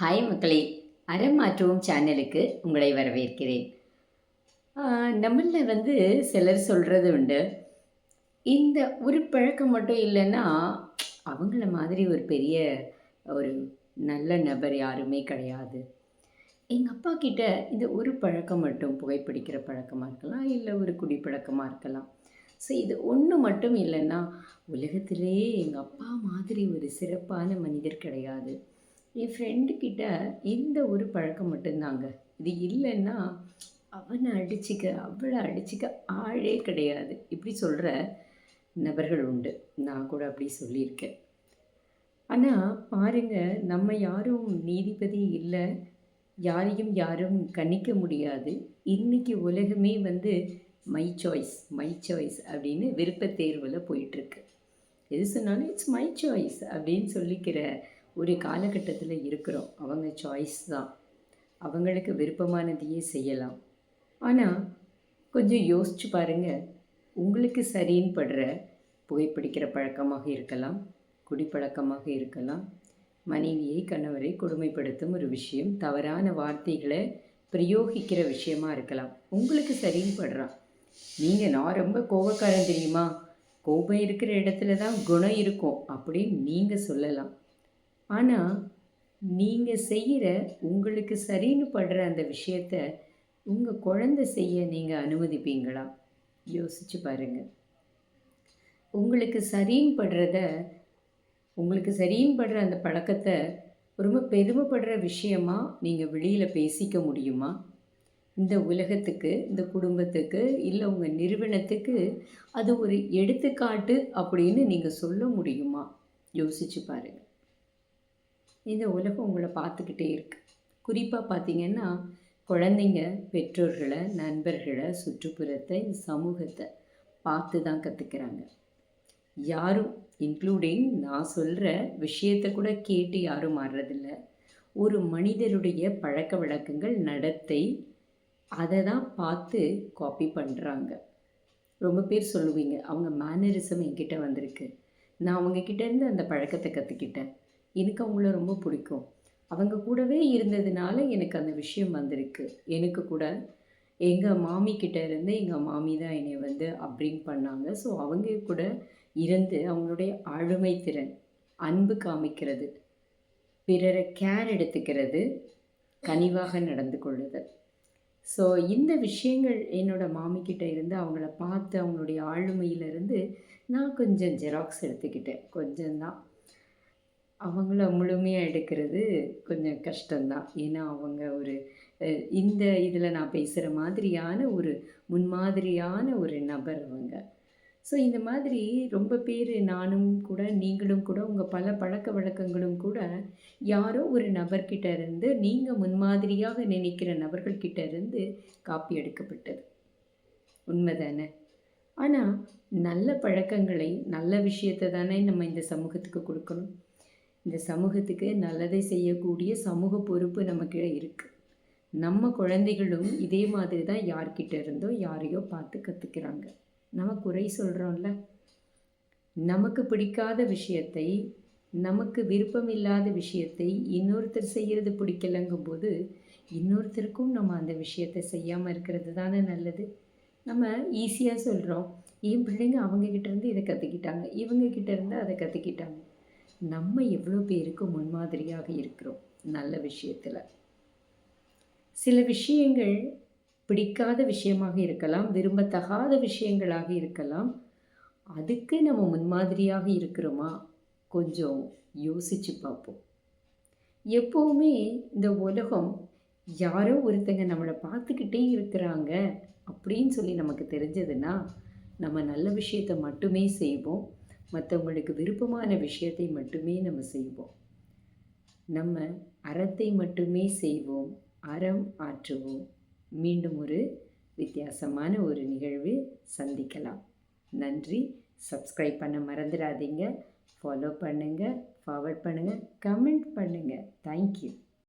Hi மக்களே! அறம் மாற்றுவோம் சேனலுக்கு உங்களை வரவேற்கிறேன். நம்மள்ல சிலர் சொல்றது உண்டு. இந்த ஒரு பழக்கம் மட்டும் இல்லன்னா, அவங்கள மாதிரி ஒரு பெரிய ஒரு நல்ல நபர் யாருமே கிடையாது. எங்க அப்பா கிட்ட இந்த ஒரு பழக்கம் மட்டும் புகைப்பிடிக்கிற பழக்கமா இருக்கலாம், இல்ல ஒரு குடிப்பழக்கமா இருக்கலாம். ஸோ இது ஒண்ணு மட்டும் இல்லன்னா, உலகத்திலேயே எங்க அப்பா மாதிரி ஒரு சிறப்பான மனிதர் கிடையாது. என் ஃப்ரெண்டு கிட்ட இந்த ஒரு பழக்கம் மட்டும்தாங்க. இது இல்லைன்னா, அவன அடிச்சுக்க, அவள அடிச்சுக்க ஆளே கிடையாது. இப்படி சொல்ற நபர்கள் உண்டு. நான் கூட அப்படி சொல்லியிருக்கேன். ஆனா பாருங்க, நம்ம யாரும் நீதிபதி இல்ல. யாரையும் யாரும் கணிக்க முடியாது. இன்னைக்கு உலகமே மை சாய்ஸ், மை சாய்ஸ் அப்படின்னு விருப்பத் தேர்வுல போயிட்டுருக்கு. எது சொன்னாலும் இட்ஸ் மை சாய்ஸ் அப்படின்னு சொல்லிக்கிற ஒரு காலகட்டத்தில் இருக்கிறோம். அவங்க சாய்ஸ் தான். அவங்களுக்கு விருப்பமானதையே செய்யலாம். ஆனால் கொஞ்சம் யோசிச்சு பாருங்கள். உங்களுக்கு சரின்னு படுற புகைப்பிடிக்கிற பழக்கமாக இருக்கலாம், குடிப்பழக்கமாக இருக்கலாம், மனைவியை கணவரை கொடுமைப்படுத்தும் ஒரு விஷயம், தவறான வார்த்தைகளை பிரயோகிக்கிற விஷயமா இருக்கலாம். உங்களுக்கு சரின்னு படுறான். நான் ரொம்ப கோபக்காரன் தெரியுமா, கோபம் இருக்கிற இடத்துல தான் குணம் இருக்கும் அப்படின்னு நீங்கள் சொல்லலாம். ஆனால் நீங்கள் செய்கிற உங்களுக்கு சரின்னு படுற அந்த விஷயத்த உங்கள் குழந்தை செய்ய நீங்கள் அனுமதிப்பீங்களா? யோசிச்சு பாருங்கள். உங்களுக்கு சரின்னு படுறத உங்களுக்கு சரின்னு படுற அந்த பழக்கத்தை ரொம்ப பெருமைப்படுற விஷயமா நீங்கள் வெளியில் பேசிக்க முடியுமா? இந்த உலகத்துக்கு, இந்த குடும்பத்துக்கு, இல்லை உங்கள் நிறுவனத்துக்கு அது ஒரு எடுத்துக்காட்டு அப்படின்னு நீங்கள் சொல்ல முடியுமா? யோசிச்சு பாருங்கள். இந்த உலகம் உங்களை பார்த்துக்கிட்டே இருக்கு. குறிப்பாக பார்த்தீங்கன்னா, குழந்தைங்க பெற்றோர்களை, நண்பர்களை, சுற்றுப்புறத்தை, சமூகத்தை பார்த்து தான் கற்றுக்கிறாங்க. யாரும் இன்க்ளூடிங் நான் சொல்கிற விஷயத்தை கூட கேட்டு யாரும் மாறுறதில்ல. ஒரு மனிதருடைய பழக்க வழக்கங்கள், நடத்தை, அதை தான் பார்த்து காப்பி பண்ணுறாங்க. ரொம்ப பேர் சொல்லுவீங்க, அவங்க மேனரிசம் என்கிட்ட வந்திருக்கு, நான் அவங்கக்கிட்டேருந்து அந்த பழக்கத்தை கற்றுக்கிட்டேன், எனக்கு அவங்கள ரொம்ப பிடிக்கும், அவங்க கூடவே இருந்ததுனால எனக்கு அந்த விஷயம் வந்திருக்கு. எனக்கு கூட எங்கள் மாமிக்கிட்ட இருந்து எங்கள் மாமி தான் என்னை அப்ரிங் பண்ணாங்க. ஸோ அவங்க கூட இருந்து அவங்களுடைய ஆளுமை திறன், அன்பு காமிக்கிறது, பிறரை கேர் எடுத்துக்கிறது, கனிவாக நடந்து கொள்ளுதல். ஸோ இந்த விஷயங்கள் என்னோடய மாமிக்கிட்ட இருந்து அவங்கள பார்த்து அவங்களுடைய ஆளுமையிலிருந்து நான் கொஞ்சம் ஜெராக்ஸ் எடுத்துக்கிட்டேன். கொஞ்சம்தான். அவங்கள முழுமையாக எடுக்கிறது கொஞ்சம் கஷ்டம்தான். ஏன்னா அவங்க ஒரு இந்த இதில் நான் பேசுகிற மாதிரியான ஒரு முன்மாதிரியான ஒரு நபர் அவங்க. ஸோ இந்த மாதிரி ரொம்ப பேர், நானும் கூட, நீங்களும் கூட, உங்கள் பல பழக்க வழக்கங்களும் கூட யாரோ ஒரு நபர்கிட்ட இருந்து, நீங்கள் முன்மாதிரியாக நினைக்கிற நபர்கள்கிட்ட இருந்து காப்பி எடுக்கப்பட்டது. உண்மைதானே? ஆனால் நல்ல பழக்கங்களை, நல்ல விஷயத்தை தானே நம்ம இந்த சமூகத்துக்கு கொடுக்கணும். இந்த சமூகத்துக்கு நல்லதை செய்யக்கூடிய சமூக பொறுப்பு நமக்கு இருக்குது. நம்ம குழந்தைகளும் இதே மாதிரி தான் யார்கிட்ட இருந்தோ யாரையோ பார்த்து கற்றுக்கிறாங்க. நம்ம குறை சொல்கிறோம்ல. நமக்கு பிடிக்காத விஷயத்தை, நமக்கு விருப்பம் இல்லாத விஷயத்தை இன்னொருத்தர் செய்கிறது பிடிக்கலங்கும்போது இன்னொருத்தருக்கும் நம்ம அந்த விஷயத்தை செய்யாமல் இருக்கிறது தானே நல்லது. நம்ம ஈஸியாக சொல்கிறோம், என் பிள்ளைங்க அவங்கக்கிட்டேருந்து இதை கற்றுக்கிட்டாங்க, இவங்கக்கிட்டேருந்து அதை கற்றுக்கிட்டாங்க. நம்ம எவ்வளோ பேருக்கு முன்மாதிரியாக இருக்கிறோம் நல்ல விஷயத்தில். சில விஷயங்கள் பிடிக்காத விஷயமாக இருக்கலாம், விரும்பத்தகாத விஷயங்களாக இருக்கலாம். அதுக்கு நம்ம முன்மாதிரியாக இருக்கிறோமா? கொஞ்சம் யோசித்து பார்ப்போம். எப்போவுமே இந்த உலகம் யாரோ ஒருத்தங்க நம்மளை பார்த்துக்கிட்டே இருக்கிறாங்க அப்படின்னு சொல்லி நமக்கு தெரிஞ்சதுன்னா, நம்ம நல்ல விஷயத்தை மட்டுமே செய்வோம். மற்றவங்களுக்கு விருப்பமான விஷயத்தை மட்டுமே நம்ம செய்வோம். நம்ம அறத்தை மட்டுமே செய்வோம், அறம் ஆற்றுவோம். மீண்டும் ஒரு வித்தியாசமான ஒரு நிகழ்வில் சந்திக்கலாம். நன்றி. சப்ஸ்கிரைப் பண்ண மறந்துடாதீங்க. ஃபாலோ பண்ணுங்கள், ஃபார்வர்ட் பண்ணுங்கள், கமெண்ட் பண்ணுங்கள். தேங்க்யூ.